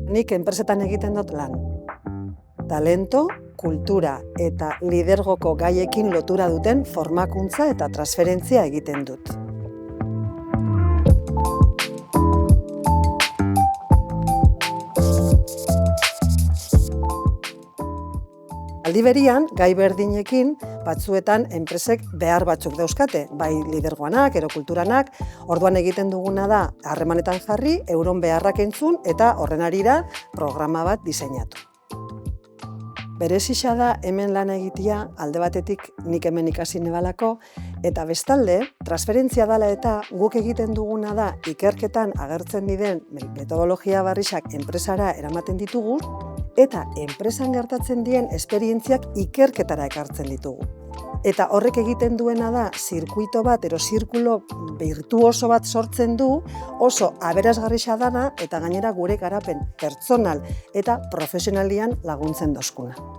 Nik enpresetan egiten dut lan. Talento, kultura eta lidergoko gaiekin lotura duten formakuntza eta transferentzia egiten dut. Aldi berian, gai berdinekin, batzuetan enpresek behar batzuk dauzkate, bai lidergoanak, ero kulturanak, orduan egiten duguna da harremanetan jarri, euron beharrak entzun eta horren harira programa bat diseinatu. Berezia da hemen lan egitea, alde batetik nik hemen ikasi nebalako, eta bestalde, transferentzia dela eta guk egiten duguna da ikerketan agertzen diren metodologia barrixak enpresara eramaten ditugu, eta enpresan gertatzen dien esperientziak ikerketara ekartzen ditugu. Eta horrek egiten duena da, zirkuito bat, zirkulo birtuoso bat sortzen du, oso aberasgarria dana eta gainera gure garapen pertsonal eta profesionalian laguntzen dozkuna.